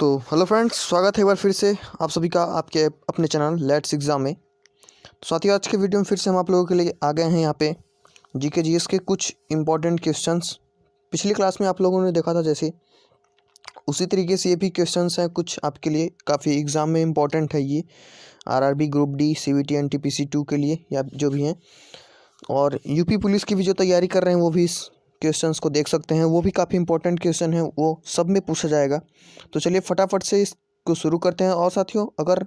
तो hello friends, स्वागत है एक बार फिर से आप सभी का आपके अपने चैनल लेट्स एग्ज़ाम में। तो साथियों, आज के वीडियो में फिर से हम आप लोगों के लिए आ गए हैं यहाँ पे जीके जीएस के कुछ इंपॉर्टेंट क्वेश्चंस। पिछली क्लास में आप लोगों ने देखा था जैसे, उसी तरीके से ये भी क्वेश्चंस हैं कुछ आपके लिए काफ़ी एग्ज़ाम में इंपॉर्टेंट है। ये RRB group D, CVT, NTPC 2 के लिए या जो भी हैं, और यूपी पुलिस की भी जो तैयारी कर रहे हैं वो भी इस क्वेश्चंस को देख सकते हैं। वो भी काफ़ी इंपॉर्टेंट क्वेश्चन है, वो सब में पूछा जाएगा। तो चलिए फटाफट से इसको शुरू करते हैं। और साथियों, अगर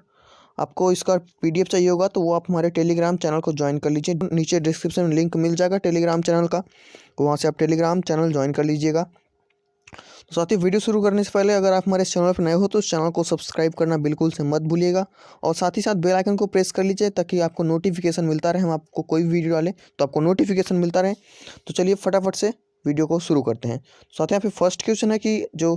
आपको इसका पीडीएफ चाहिए होगा तो वो आप हमारे टेलीग्राम चैनल को ज्वाइन कर लीजिए। नीचे डिस्क्रिप्शन में लिंक मिल जाएगा टेलीग्राम चैनल का, तो वहाँ से आप टेलीग्राम चैनल ज्वाइन कर लीजिएगा। तो साथियों, वीडियो शुरू करने से पहले अगर आप हमारे चैनल पर नए हो तो इस चैनल को सब्सक्राइब करना बिल्कुल से मत भूलिएगा, और साथ ही साथ बेल आइकन को प्रेस कर लीजिए ताकि आपको नोटिफिकेशन मिलता रहे। हम आपको कोई भी वीडियो डालें तो आपको नोटिफिकेशन मिलता रहे। तो चलिए फटाफट से वीडियो को शुरू करते हैं। साथियों, यहाँ पे फर्स्ट क्वेश्चन है कि जो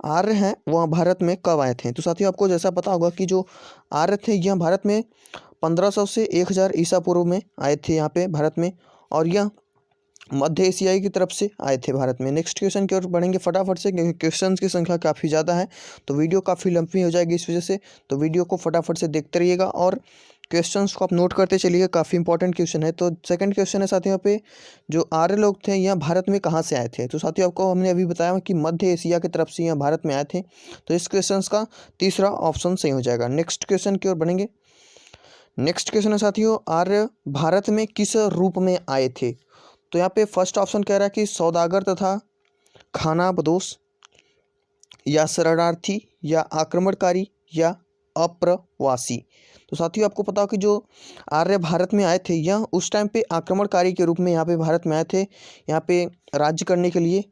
आर्य हैं वह भारत में कब आए थे। तो साथियों, आपको जैसा पता होगा कि जो आर्य थे यह भारत में 1500 से 1000 ईसा पूर्व में आए थे यहाँ पे भारत में, और यह मध्य एशियाई की तरफ से आए थे भारत में। नेक्स्ट क्वेश्चन की ओर बढ़ेंगे फटाफट से, क्योंकि क्वेश्चंस की संख्या काफ़ी ज़्यादा है तो वीडियो काफ़ी लंबी हो जाएगी इस वजह से। तो वीडियो को फटाफट से देखते रहिएगा और क्वेश्चंस को आप नोट करते चलिए, काफ़ी इंपॉर्टेंट क्वेश्चन है। तो सेकंड क्वेश्चन है साथियों, यहाँ पे जो आर्य लोग थे यह भारत में कहाँ से आए थे। तो साथियों, आपको हमने अभी बताया कि मध्य एशिया की तरफ से यह भारत में आए थे, तो इस क्वेश्चन का तीसरा ऑप्शन सही हो जाएगा। नेक्स्ट क्वेश्चन की ओर बढ़ेंगे। नेक्स्ट क्वेश्चन है साथियों, आर्य भारत में किस रूप में आए थे। तो यहाँ पे फर्स्ट ऑप्शन कह रहा है कि सौदागर तथा खानाबदोश, या शरणार्थी, या आक्रमणकारी, या अप्रवासी। तो साथियों, आपको पता हो कि जो आर्य भारत में आए थे यह उस टाइम पे आक्रमणकारी के रूप में यहाँ पे भारत में आए थे, यहाँ पे राज्य करने के लिए।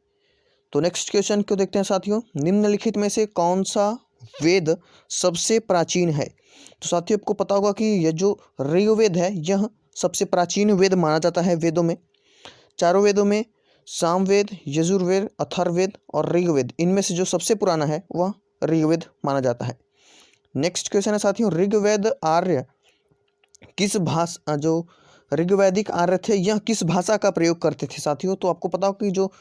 तो नेक्स्ट क्वेश्चन को देखते हैं साथियों, निम्नलिखित में से कौन सा वेद सबसे प्राचीन है। तो साथियों, आपको पता होगा कि यह जो ऋग्वेद है यह सबसे प्राचीन वेद माना जाता है वेदों में। चारों वेदों में सामवेद, यजुर्वेद, अथर्ववेद और ऋग्वेद, इनमें से जो सबसे पुराना है वह ऋग्वेद माना जाता है। नेक्स्ट क्वेश्चन है साथियों, ऋग्वेद आर्य किस भाषा, जो ऋग्वैदिक आर्य थे यह किस भाषा का प्रयोग करते थे। साथियों, तो आपको पता हो कि जो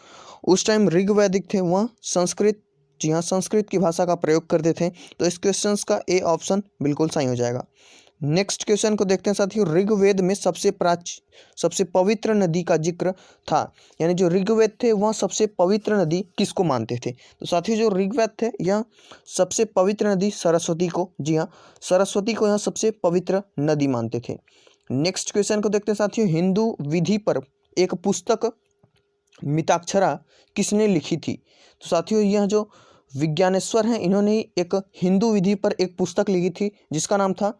उस टाइम ऋग्वैदिक थे वह संस्कृत, जी हाँ, संस्कृत की भाषा का प्रयोग करते थे। तो इस क्वेश्चन का ए ऑप्शन बिल्कुल सही हो जाएगा। नेक्स्ट क्वेश्चन को देखते हैं साथियों, ऋग्वेद में सबसे पवित्र नदी का जिक्र था, यानी जो ऋग्वेद थे वह सबसे पवित्र नदी किसको मानते थे। तो साथियों, जो ऋग्वेद थे यह सबसे पवित्र नदी सरस्वती को, जी हाँ, सरस्वती को यह सबसे पवित्र नदी मानते थे। नेक्स्ट क्वेश्चन को देखते हैं साथियों, हिंदू विधि पर एक पुस्तक मिताक्षरा किसने लिखी थी। तो साथियों, यह जो विज्ञानेश्वर हैं इन्होंने एक हिंदू विधि पर एक पुस्तक लिखी थी जिसका नाम था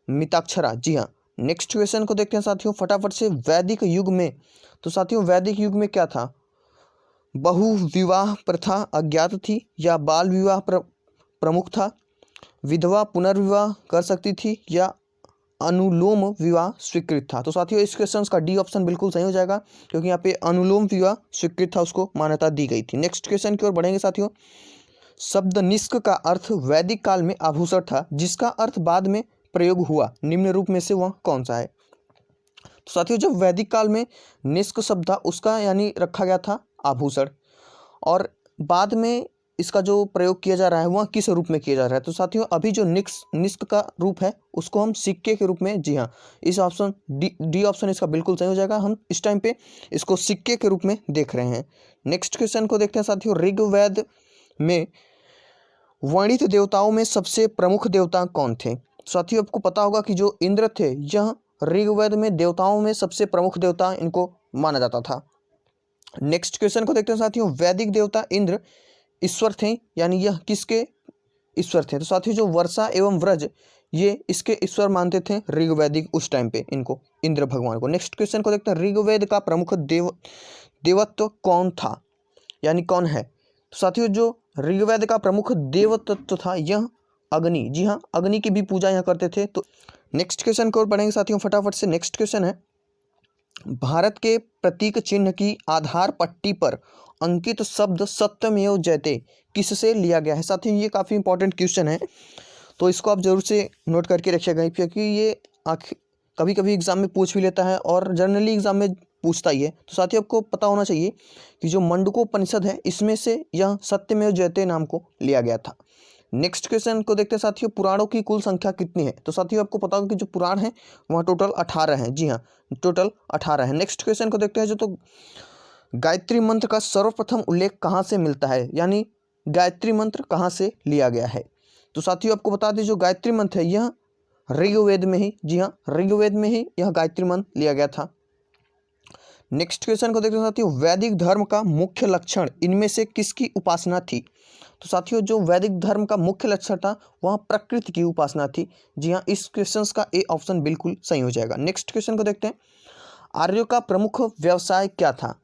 मिताक्षरा, जी हाँ। नेक्स्ट क्वेश्चन को देखते हैं साथियों फटाफट से, वैदिक युग में, तो साथियों वैदिक युग में क्या था, बहु विवाह प्रथा अज्ञात थी, या बाल विवाह प्रमुख था, विधवा पुनर्विवाह कर सकती थी, या अनुलोम विवाह स्वीकृत था। तो साथियों, इस क्वेश्चन का डी ऑप्शन बिल्कुल सही हो जाएगा, क्योंकि यहाँ पे अनुलोम विवाह स्वीकृत था, उसको मान्यता दी गई थी। नेक्स्ट क्वेश्चन की ओर बढ़ेंगे साथियों, शब्द निष्क का अर्थ वैदिक काल में आभूषण था जिसका अर्थ बाद में प्रयोग हुआ, निम्न रूप में से वह कौन सा है। तो साथियों, जब वैदिक काल में निष्क शब्द था उसका यानी रखा गया था आभूषण, और बाद में इसका जो प्रयोग किया जा रहा है वह किस रूप में किया जा रहा है। तो साथियों, अभी जो निष्क का रूप है उसको हम सिक्के के रूप में, जी हाँ, इस ऑप्शन डी ऑप्शन इसका बिल्कुल सही हो जाएगा। हम इस टाइम पे इसको सिक्के के रूप में देख रहे हैं। नेक्स्ट क्वेश्चन को देखते हैं साथियों, ऋग्वेद में वर्णित देवताओं में सबसे प्रमुख देवता कौन थे। साथियों, आपको पता होगा कि जो इंद्र थे यह ऋग्वेद में देवताओं में सबसे प्रमुख देवता इनको माना जाता था। नेक्स्ट क्वेश्चन को देखते हैं साथियों, वैदिक देवता इंद्र ईश्वर थे, यानी यह किसके ईश्वर थे। तो साथियों, जो वर्षा एवं व्रज ये इसके ईश्वर मानते थे ऋग्वैदिक उस टाइम पे इनको, इंद्र भगवान को। नेक्स्ट क्वेश्चन को देखते हैं, ऋग्वेद का प्रमुख देवत्व कौन था, यानी कौन है। तो साथियों, जो ऋग्वेद का प्रमुख देव तत्व था यह अग्नि, जी हाँ, अग्नि की भी पूजा यहाँ करते थे। तो नेक्स्ट क्वेश्चन को पढ़ेंगे साथियों फटाफट से। नेक्स्ट क्वेश्चन है, भारत के प्रतीक चिन्ह की आधार पट्टी पर अंकित शब्द सत्यमेव जयते किससे लिया गया है। साथियों, ये काफ़ी इंपॉर्टेंट क्वेश्चन है, तो इसको आप जरूर से नोट करके रखिएगा, क्योंकि ये कभी कभी एग्जाम में पूछ भी लेता है और जनरली एग्जाम में पूछता ही है। तो साथियों, आपको पता होना चाहिए कि जो मंडूकोपनिषद है इसमें से यह सत्यमेव जयते नाम को लिया गया था। नेक्स्ट क्वेश्चन को देखते हैं साथियों, पुराणों की कुल संख्या कितनी है? तो साथियों आपको पता होगा कि जो पुराण है वह टोटल 18 है। जी हाँ, टोटल 18 है। नेक्स्ट क्वेश्चन को देखते हैं जो, तो गायत्री मंत्र का सर्वप्रथम उल्लेख कहाँ से मिलता है, यानी गायत्री मंत्र कहाँ से लिया गया है? तो साथियों आपको बता दें जो गायत्री मंत्र है यह ऋग्वेद में ही, जी हाँ, ऋग्वेद में ही यह गायत्री मंत्र लिया गया था। नेक्स्ट क्वेश्चन को देखते हैं साथियों, वैदिक धर्म का मुख्य लक्षण इनमें से किसकी उपासना थी? तो साथियों जो वैदिक धर्म का मुख्य लक्षण था वह प्रकृति की उपासना थी। जी हाँ, इस क्वेश्चन का ए ऑप्शन बिल्कुल सही हो जाएगा। नेक्स्ट क्वेश्चन को देखते हैं, आर्यों का प्रमुख व्यवसाय क्या था?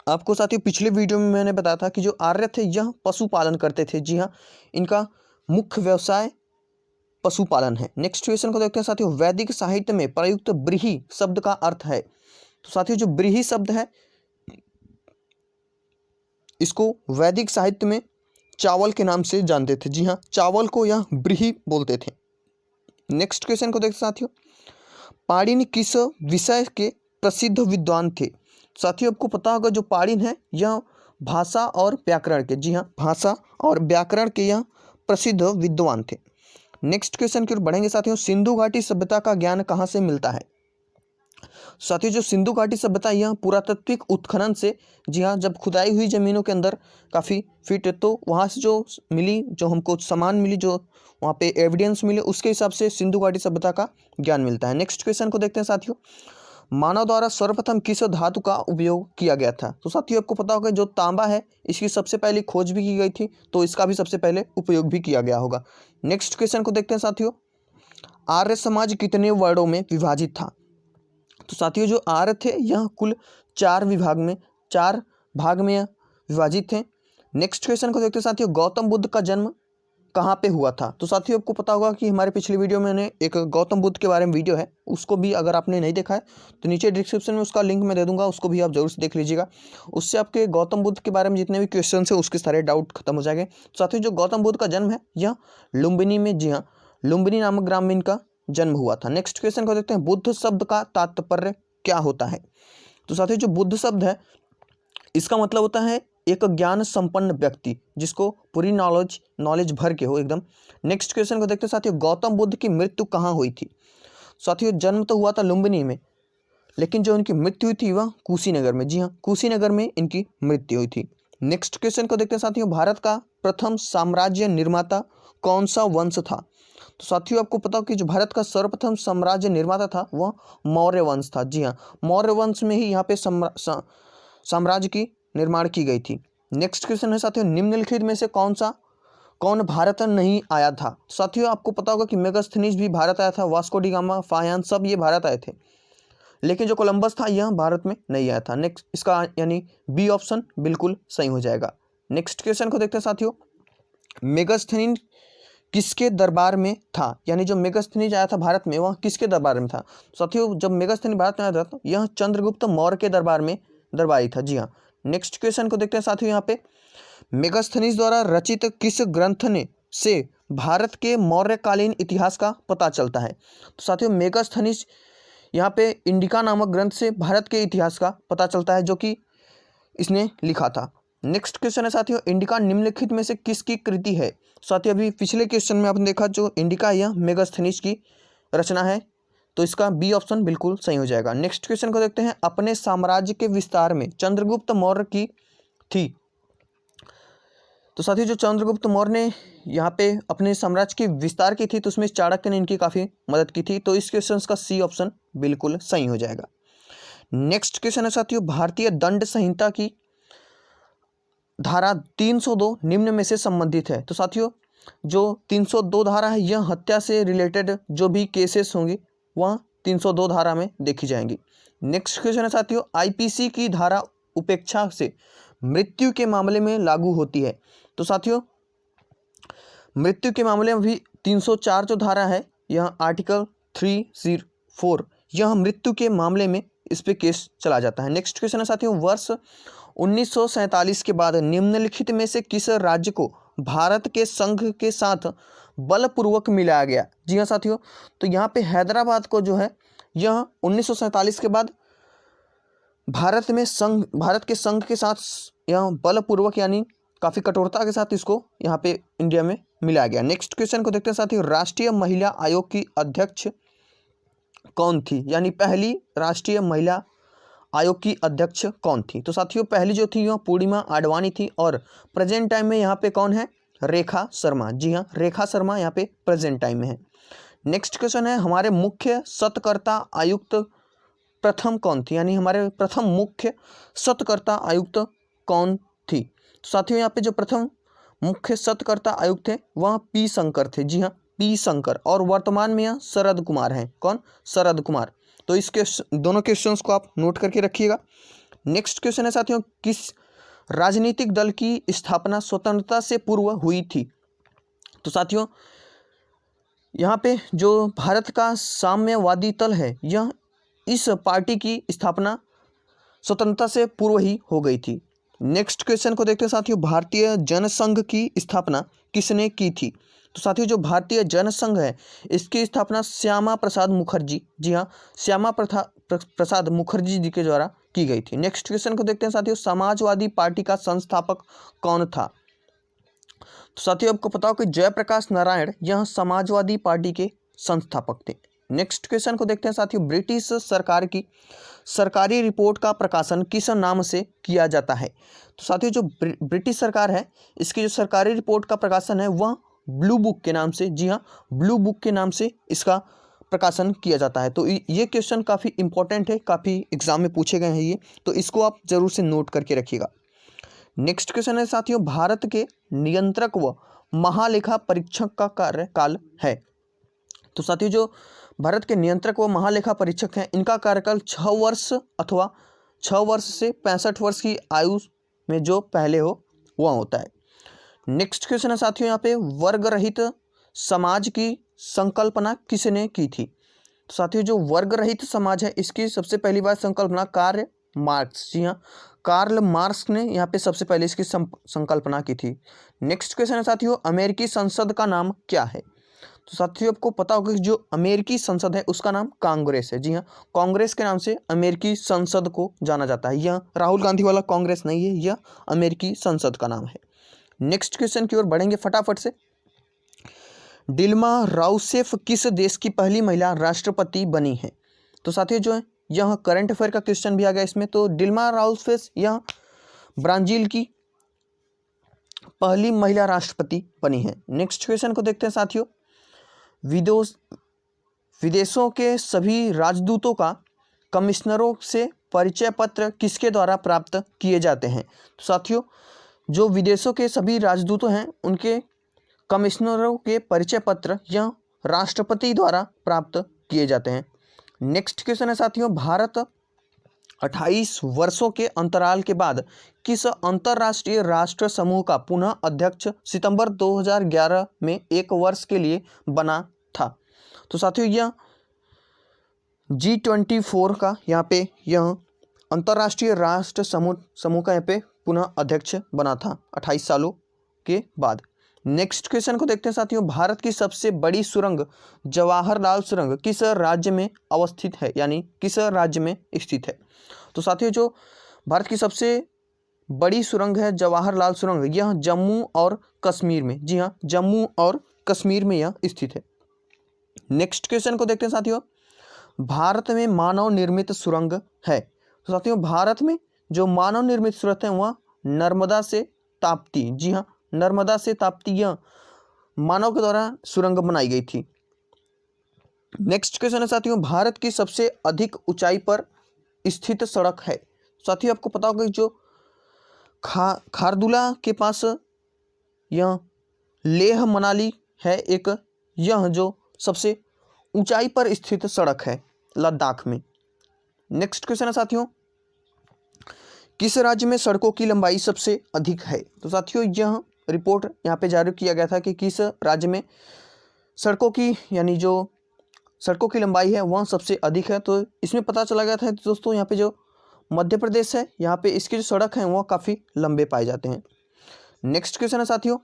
आपको साथियों पिछले वीडियो में मैंने बताया था कि जो आर्य थे यह पशुपालन करते थे। जी हाँ, इनका मुख्य व्यवसाय पशुपालन है। नेक्स्ट क्वेश्चन को देखते हैं साथियों, वैदिक साहित्य में प्रयुक्त ब्रीहि शब्द का अर्थ है? तो साथियों जो ब्रीहि शब्द है इसको वैदिक साहित्य में चावल के नाम से जानते थे। जी हाँ, चावल को यह ब्रीहि बोलते थे। नेक्स्ट क्वेश्चन को देखते हैं साथियों, पाणिनि किस विषय के प्रसिद्ध विद्वान थे? साथियों आपको पता होगा जो पाणिनि है यह भाषा और व्याकरण के, जी हाँ, भाषा और व्याकरण के यह प्रसिद्ध विद्वान थे। नेक्स्ट क्वेश्चन की ओर बढ़ेंगे साथियों, सिंधु घाटी सभ्यता का ज्ञान कहाँ से मिलता है? साथियों जो सिंधु घाटी सभ्यता यह पुरातात्विक उत्खनन से, जी हाँ, जब खुदाई हुई जमीनों के अंदर काफ़ी फिट है तो वहाँ से जो मिली, जो हमको सामान मिली, जो वहाँ पे एविडेंस मिले, उसके हिसाब से सिंधु घाटी सभ्यता का ज्ञान मिलता है। नेक्स्ट क्वेश्चन को देखते हैं साथियों, मानव द्वारा सर्वप्रथम किस धातु का उपयोग किया गया था? तो साथियों आपको पता होगा जो तांबा है इसकी सबसे पहले खोज भी की गई थी, तो इसका भी सबसे पहले उपयोग भी किया गया होगा। नेक्स्ट क्वेश्चन को देखते हैं साथियों, आर्य समाज कितने वर्णों में विभाजित था? तो साथियों जो आर्य थे यह कुल 4 भाग में विभाजित थे। नेक्स्ट क्वेश्चन को देखते हैं साथियों, गौतम बुद्ध का जन्म कहाँ पे हुआ था? तो साथियों आपको पता होगा कि हमारे पिछले वीडियो में मैंने एक गौतम बुद्ध के बारे में वीडियो है, उसको भी अगर आपने नहीं देखा है तो नीचे डिस्क्रिप्शन में उसका लिंक मैं दे दूंगा, उसको भी आप जरूर से देख लीजिएगा। उससे आपके गौतम बुद्ध के बारे में जितने भी क्वेश्चन है उसके सारे डाउट खत्म हो जाएंगे। साथियों जो गौतम बुद्ध का जन्म है यह लुम्बिनी में, जी हाँ, लुम्बिनी नामक ग्राम में इनका जन्म हुआ था। नेक्स्ट क्वेश्चन को देखते हैं, बुद्ध शब्द का तात्पर्य क्या होता है? तो साथियों जो बुद्ध शब्द है इसका मतलब होता है एक ज्ञान संपन्न व्यक्ति, जिसको पूरी नॉलेज भर के हो एकदम। नेक्स्ट क्वेश्चन को देखते हैं साथियों, गौतम बुद्ध की मृत्यु कहाँ हुई थी? साथियों जन्म तो हुआ था लुम्बिनी में, लेकिन जो इनकी मृत्यु हुई थी वह कुशीनगर में। जी हाँ, कुशीनगर में इनकी मृत्यु हुई थी। नेक्स्ट क्वेश्चन को देखते हैं साथियों, भारत का प्रथम साम्राज्य निर्माता कौन सा वंश था? तो साथियों आपको पता हो कि जो भारत का सर्वप्रथम साम्राज्य निर्माता था वह मौर्य वंश था। जी हाँ, मौर्य वंश में ही यहाँ पे साम्राज्य की निर्माण की गई थी। नेक्स्ट क्वेश्चन है साथियों, निम्नलिखित में से कौन भारत नहीं आया था? साथियों आपको पता होगा कि मेगास्थनीज भी भारत आया था, वास्को डी गामा, फायान सब ये भारत आए थे, लेकिन जो कोलंबस था यह भारत में नहीं आया था। नेक्स्ट इसका यानी बी ऑप्शन बिल्कुल सही हो जाएगा। नेक्स्ट क्वेश्चन को देखते हैं साथियों, मेगास्थनीज किसके दरबार में था? यानी जो मेगास्थनीज आया था भारत में वह किसके दरबार में था? साथियों जब मेगास्थनीज भारत में आया था यह चंद्रगुप्त मौर्य के दरबारी था। जी हाँ। नेक्स्ट क्वेश्चन को देखते हैं साथियों, यहाँ पे मेगास्थनीज द्वारा रचित किस ग्रंथ ने से भारत के मौर्यकालीन इतिहास का पता चलता है? तो साथियों मेगास्थनीज यहाँ पे इंडिका नामक ग्रंथ से भारत के इतिहास का पता चलता है, जो कि इसने लिखा था। नेक्स्ट क्वेश्चन है साथियों, इंडिका निम्नलिखित में से किसकी कृति है? साथियों अभी पिछले क्वेश्चन में आपने देखा जो इंडिका यह मेगास्थनीज की रचना है, तो इसका बी ऑप्शन बिल्कुल सही हो जाएगा। नेक्स्ट क्वेश्चन को देखते हैं, अपने साम्राज्य के विस्तार में चंद्रगुप्त मौर्य की थी? तो साथियों जो चंद्रगुप्त मौर्य ने यहाँ पे अपने साम्राज्य की विस्तार की थी तो उसमें चाणक्य ने इनकी काफ़ी मदद की थी, तो इस क्वेश्चन का सी ऑप्शन बिल्कुल सही हो जाएगा। नेक्स्ट क्वेश्चन है साथियों, भारतीय दंड संहिता की धारा 302 निम्न में से संबंधित है? तो साथियों जो 302 धारा है यह हत्या से रिलेटेड जो भी केसेस होंगी वह 302 धारा में देखी जाएंगी। नेक्स्ट क्वेश्चन है साथियों, आईपीसी की धारा उपेक्षा से मृत्यु के मामले में लागू होती है? तो साथियों मृत्यु के मामले में भी 304 जो धारा है यह आर्टिकल 304 यह मृत्यु के मामले में इस पे केस चला जाता है। नेक्स्ट क्वेश्चन है साथियों, वर्ष 1947 के बाद निम्नलिखित में से किस राज्य को भारत के संघ के साथ बलपूर्वक मिलाया गया? जी हाँ साथियों, तो यहाँ पे हैदराबाद को जो है यह 1947 के बाद भारत के संघ के साथ यह बलपूर्वक यानी काफ़ी कठोरता के साथ इसको यहाँ पे इंडिया में मिलाया गया। नेक्स्ट क्वेश्चन को देखते हैं साथियों, राष्ट्रीय महिला आयोग की अध्यक्ष कौन थी, यानी पहली राष्ट्रीय महिला आयोग की अध्यक्ष कौन थी। तो साथियों पहली जो थी वह पूर्णिमा आडवाणी थी और प्रेजेंट टाइम में यहाँ पे कौन है, रेखा शर्मा। जी हाँ, रेखा शर्मा यहाँ पे प्रेजेंट टाइम में है। नेक्स्ट क्वेश्चन है, हमारे मुख्य सतकर्ता आयुक्त प्रथम कौन थी, यानी हमारे प्रथम मुख्य सतकर्ता आयुक्त कौन थी। तो साथियों यहाँ पे जो प्रथम मुख्य सतकर्ता आयुक्त थे वह पी शंकर थे। जी हाँ, पी शंकर, और वर्तमान में यह शरद कुमार हैं। कौन, शरद कुमार। तो इसके दोनों क्वेश्चंस को आप नोट करके रखिएगा। नेक्स्ट क्वेश्चन है साथियों, किस राजनीतिक दल की स्थापना स्वतंत्रता से पूर्व हुई थी। तो साथियों यहाँ पे जो भारत का साम्यवादी दल है, यह इस पार्टी की स्थापना स्वतंत्रता से पूर्व ही हो गई थी। नेक्स्ट क्वेश्चन को देखते हैं साथियों, भारतीय जनसंघ की स्थापना किसने की थी। तो साथियों जो भारतीय जनसंघ है इसकी स्थापना श्यामा प्रसाद मुखर्जी, जी हाँ, श्यामा प्रसाद मुखर्जी जी के द्वारा की गई थी। नेक्स्ट क्वेश्चन को देखते हैं साथियों, समाजवादी पार्टी का संस्थापक कौन था। तो साथियों आपको पता हो कि जयप्रकाश नारायण यह समाजवादी पार्टी के संस्थापक थे। नेक्स्ट क्वेश्चन को देखते हैं साथियों, ब्रिटिश सरकार की सरकारी रिपोर्ट का प्रकाशन किस नाम से किया जाता है। तो साथियों जो ब्रिटिश सरकार है इसकी जो सरकारी रिपोर्ट का प्रकाशन है वह ब्लू बुक के नाम से, जी हाँ, ब्लू बुक के नाम से इसका प्रकाशन किया जाता है। तो ये क्वेश्चन काफ़ी इंपॉर्टेंट है, काफ़ी एग्जाम में पूछे गए हैं ये, तो इसको आप जरूर से नोट करके रखिएगा। नेक्स्ट क्वेश्चन है साथियों, भारत के नियंत्रक व महालेखा परीक्षक का कार्यकाल है। तो साथियों जो भारत के नियंत्रक व महालेखा परीक्षक हैं इनका कार्यकाल 6 वर्ष अथवा 6 वर्ष से 65 वर्ष की आयु में जो पहले हो वह होता है। नेक्स्ट क्वेश्चन है साथियों यहाँ पे, वर्ग रहित समाज की संकल्पना किसने की थी। तो साथियों जो वर्ग रहित समाज है इसकी सबसे पहली बार संकल्पना कार्ल मार्क्स, जी हाँ, कार्ल मार्क्स ने यहाँ पे सबसे पहले इसकी संकल्पना की थी। नेक्स्ट क्वेश्चन है साथियों, अमेरिकी संसद का नाम क्या है। तो साथियों आपको पता होगा कि जो अमेरिकी संसद है उसका नाम कांग्रेस है। जी हाँ, कांग्रेस के नाम से अमेरिकी संसद को जाना जाता है। यह राहुल गांधी वाला कांग्रेस नहीं है, यह अमेरिकी संसद का नाम है। नेक्स्ट क्वेश्चन की ओर बढ़ेंगे फटाफट से। डिल्मा राउसेफ किस देश की पहली महिला राष्ट्रपति बनी है। तो साथियों जो है यह करंट अफेयर का क्वेश्चन भी आ गया इसमें। तो डिल्मा राउसेफ यह ब्राजील की पहली महिला राष्ट्रपति बनी है। नेक्स्ट क्वेश्चन को देखते हैं साथियों, विदेशों के सभी राजदूतों का कमिश्नरों से परिचय पत्र किसके द्वारा प्राप्त किए जाते हैं। तो साथियों जो विदेशों के सभी राजदूतों हैं उनके कमिश्नरों के परिचय पत्र यह राष्ट्रपति द्वारा प्राप्त किए जाते हैं। नेक्स्ट क्वेश्चन है साथियों, भारत 28 वर्षों के अंतराल के बाद किस अंतर्राष्ट्रीय राष्ट्र समूह का पुनः अध्यक्ष सितंबर 2011 में 1 वर्ष के लिए बना था। तो साथियों यह G24 का यहाँ पे यह अंतर्राष्ट्रीय राष्ट्र समूह का यहाँ पे पुनः अध्यक्ष बना था 28 सालों के बाद। नेक्स्ट क्वेश्चन को देखते हैं साथियों, भारत की सबसे बड़ी सुरंग जवाहरलाल सुरंग किस राज्य में अवस्थित है, यानी किस राज्य में स्थित है। तो साथियों जो भारत की सबसे बड़ी सुरंग है जवाहरलाल सुरंग, यह जम्मू और कश्मीर में, जी हाँ, जम्मू और कश्मीर में यह स्थित है। नेक्स्ट क्वेश्चन को देखते हैं साथियों, भारत में मानव निर्मित सुरंग है। तो साथियों भारत में जो मानव निर्मित सुरंग है वह नर्मदा से ताप्ती, जी हाँ, नर्मदा से ताप्ती यह मानव के द्वारा सुरंग बनाई गई थी। नेक्स्ट क्वेश्चन है साथियों, भारत की सबसे अधिक ऊंचाई पर स्थित सड़क है। साथियों आपको पता होगा कि जो खारदुला के पास यह लेह मनाली है एक, यह जो सबसे ऊंचाई पर स्थित सड़क है लद्दाख में। नेक्स्ट क्वेश्चन है साथियों, किस राज्य में सड़कों की लंबाई सबसे अधिक है। तो साथियों यह रिपोर्ट यहाँ पे जारी किया गया था कि किस राज्य में सड़कों की यानी जो सड़कों की लंबाई है वह सबसे अधिक है। तो इसमें पता चला गया था दोस्तों यहाँ पे जो मध्य प्रदेश है यहाँ पे इसकी जो सड़क है वह काफ़ी लंबे पाए जाते हैं। नेक्स्ट क्वेश्चन है साथियों,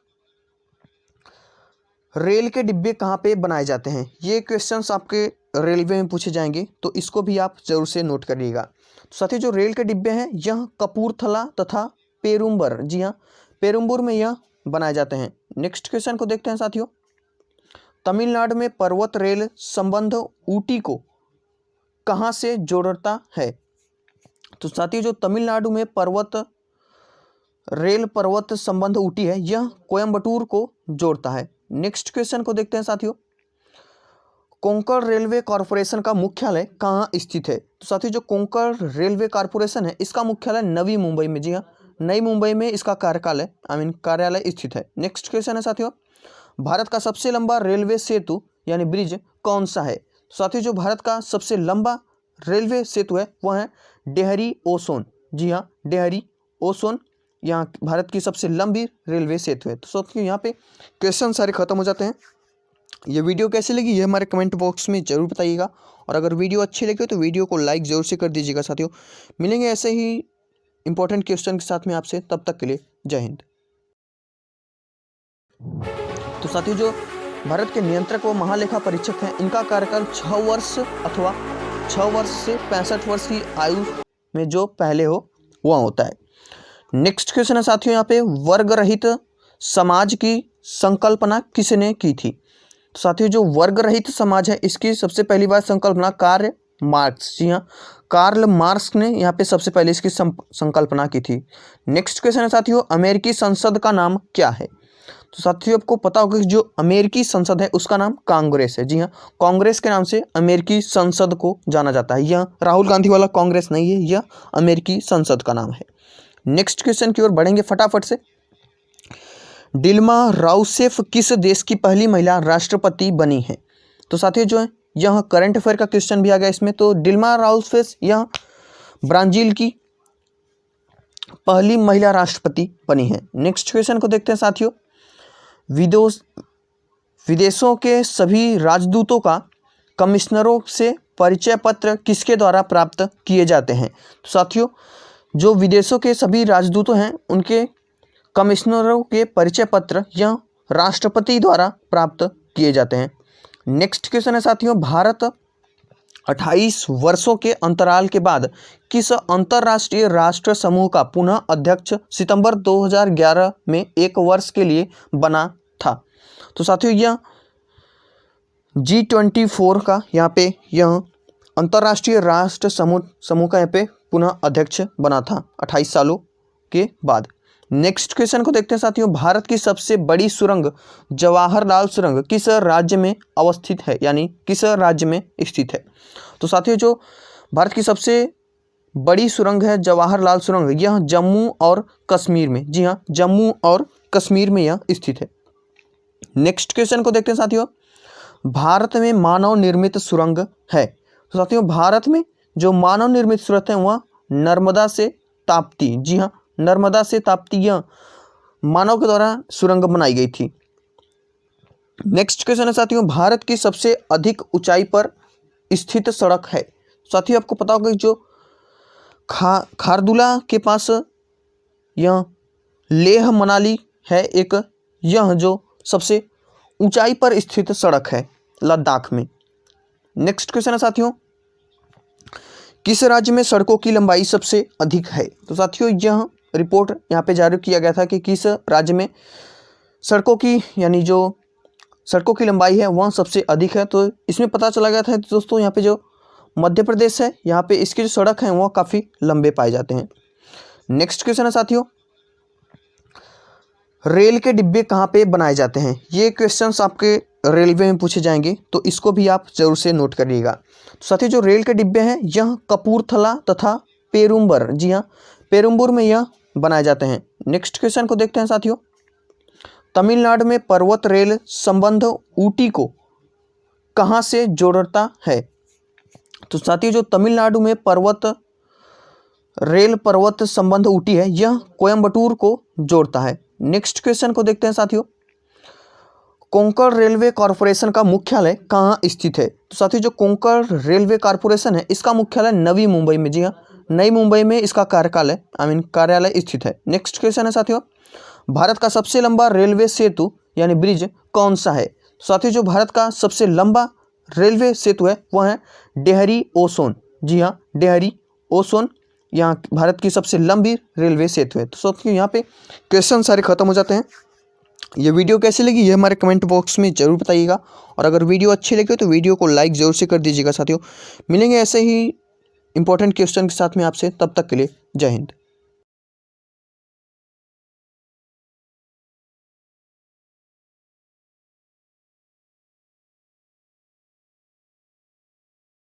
रेल के डिब्बे कहाँ पे बनाए जाते हैं। ये क्वेश्चंस आपके रेलवे में पूछे जाएंगे तो इसको भी आप जरूर से नोट करिएगा। तो साथियों जो रेल के डिब्बे हैं यह कपूरथला तथा पेरुम्बर, जी हाँ, पेरुम्बुर में यह बनाए जाते हैं। नेक्स्ट क्वेश्चन को देखते हैं साथियों। तमिलनाडु में पर्वत रेल संबंध ऊटी को कहाँ से जोड़ता है? तो साथियों जो तमिलनाडु में पर्वत संबंध ऊटी है, यह कोयम्बटूर को जोड़ता है। नेक्स्ट क्वेश्चन को देखते हैं साथियों। कोंकण रेलवे कॉरपोरेशन का मुख्यालय कहाँ स्थित है? तो साथियों जो कोंकण रेलवे कॉरपोरेशन है, इसका मुख्यालय नवी मुंबई में, जी हाँ, नई मुंबई में इसका कार्यालय स्थित है। नेक्स्ट क्वेश्चन है साथियों, भारत का सबसे लंबा रेलवे सेतु यानी ब्रिज कौन सा है? साथियों जो भारत का सबसे लंबा रेलवे सेतु है वह है डेहरी ओसोन, जी हाँ, डेहरी ओसोन यहाँ भारत की सबसे लंबी रेलवे सेतु है। तो साथियों यहाँ पे क्वेश्चन सारे खत्म हो जाते हैं। ये वीडियो कैसी लगी ये हमारे कमेंट बॉक्स में ज़रूर बताइएगा, और अगर वीडियो अच्छी लगे तो वीडियो को लाइक ज़रूर से कर दीजिएगा साथियों। मिलेंगे ऐसे ही इंपॉर्टेंट क्वेश्चन के साथ में आपसे, तब तक के लिए जय हिंद। तो साथियों जो भारत के नियंत्रक व महालेखा परीक्षक हैं, इनका कार्यकाल 6 वर्ष अथवा 6 वर्ष से 65 वर्ष की आयु में जो पहले हो वह होता है। नेक्स्ट क्वेश्चन है साथियों यहाँ पे, वर्ग रहित समाज की संकल्पना किसने की थी? तो साथियों जो वर्ग रहित समाज है, इसकी सबसे पहली बार संकल्पना कार्ल मार्क्स, जी हाँ, कार्ल मार्क्स ने यहाँ पे सबसे पहले इसकी संकल्पना की थी। नेक्स्ट क्वेश्चन है साथियों, अमेरिकी संसद का नाम क्या है? तो साथियों आपको पता होगा कि जो अमेरिकी संसद है उसका नाम कांग्रेस है, जी हाँ, कांग्रेस के नाम से अमेरिकी संसद को जाना जाता है। यह राहुल गांधी वाला कांग्रेस नहीं है, यह अमेरिकी संसद का नाम है। नेक्स्ट क्वेश्चन की ओर बढ़ेंगे फटाफट से। डिल्मा राउसेफ किस देश की पहली महिला राष्ट्रपति बनी है? तो साथियों जो है यह करंट अफेयर का क्वेश्चन भी आ गया इसमें। तो डिल्मा राउसेफ यह ब्राजील की पहली महिला राष्ट्रपति बनी है। नेक्स्ट क्वेश्चन को देखते हैं साथियों, विदेशों के सभी राजदूतों का कमिश्नरों से परिचय पत्र किसके द्वारा प्राप्त किए जाते हैं? तो साथियों जो विदेशों के सभी राजदूतों हैं उनके कमिश्नरों के परिचय पत्र यह राष्ट्रपति द्वारा प्राप्त किए जाते हैं। नेक्स्ट क्वेश्चन है साथियों, भारत 28 वर्षों के अंतराल के बाद किस अंतर्राष्ट्रीय राष्ट्र समूह का पुनः अध्यक्ष सितंबर 2011 में 1 वर्ष के लिए बना था? तो साथियों यह G24 का यहाँ पे यह अंतर्राष्ट्रीय राष्ट्र समूह का यहाँ पे पुनः अध्यक्ष बना था 28 सालों के बाद। नेक्स्ट क्वेश्चन को देखते हैं साथियों, भारत की सबसे बड़ी सुरंग जवाहरलाल सुरंग किस राज्य में अवस्थित है, यानी किस राज्य में स्थित है? तो साथियों जो भारत की सबसे बड़ी सुरंग है जवाहरलाल सुरंग, यह जम्मू और कश्मीर में, जी हाँ, जम्मू और कश्मीर में यह स्थित है। नेक्स्ट क्वेश्चन को देखते हैं साथियों, भारत में मानव निर्मित सुरंग है। तो साथियों भारत में जो मानव निर्मित सुरंग है वह नर्मदा से ताप्ती, जी हाँ, नर्मदा से ताप्ती यह मानव के द्वारा सुरंग बनाई गई थी। नेक्स्ट क्वेश्चन है साथियों, भारत की सबसे अधिक ऊंचाई पर स्थित सड़क है। साथियों आपको पता होगा कि जो खारदुला के पास यह लेह मनाली है एक, यह जो सबसे ऊंचाई पर स्थित सड़क है लद्दाख में। नेक्स्ट क्वेश्चन है साथियों, किस राज्य में सड़कों की लंबाई सबसे अधिक है? तो साथियों यह रिपोर्ट यहाँ पे जारी किया गया था कि किस राज्य में सड़कों की यानी जो सड़कों की लंबाई है वह सबसे अधिक है। तो इसमें पता चला गया था दोस्तों यहाँ पे जो मध्य प्रदेश है, यहाँ पे इसकी जो सड़क है वह काफ़ी लंबे पाए जाते हैं। नेक्स्ट क्वेश्चन है साथियों, रेल के डिब्बे कहाँ पे बनाए जाते हैं? ये क्वेश्चंस आपके रेलवे में पूछे जाएंगे, तो इसको भी आप जरूर से नोट करिएगा। तो साथियों जो रेल के डिब्बे हैं यह कपूरथला तथा पेरुम्बर, जी हाँ, पेरुम्बुर में यह बनाए जाते हैं। नेक्स्ट क्वेश्चन को देखते हैं साथियों, तमिलनाडु में पर्वत रेल संबंध ऊटी को कहाँ से जोड़ता है? तो साथियों जो तमिलनाडु में पर्वत संबंध ऊटी है, यह कोयम्बटूर को जोड़ता है। नेक्स्ट क्वेश्चन को देखते हैं साथियों, कोंकण रेलवे कॉरपोरेशन का मुख्यालय कहाँ स्थित है? तो साथियों जो कोंकण रेलवे कॉरपोरेशन है इसका मुख्यालय नवी मुंबई में, जी हाँ, नई मुंबई में इसका कार्यालय स्थित है। नेक्स्ट क्वेश्चन है साथियों, भारत का सबसे लंबा रेलवे सेतु यानी ब्रिज कौन सा है? साथियों जो भारत का सबसे लंबा रेलवे सेतु है वह है डेहरी ओसोन, जी हाँ, डेहरी ओसोन यहाँ भारत की सबसे लंबी रेलवे सेतु है। तो साथियों यहाँ पे क्वेश्चन सारे खत्म हो जाते हैं। ये वीडियो कैसी लगी ये हमारे कमेंट बॉक्स में ज़रूर बताइएगा, और अगर वीडियो अच्छी लगी हो तो वीडियो को लाइक ज़रूर से कर दीजिएगा साथियों। मिलेंगे ऐसे ही इंपॉर्टेंट क्वेश्चन के साथ में आपसे, तब तक के लिए जय हिंद।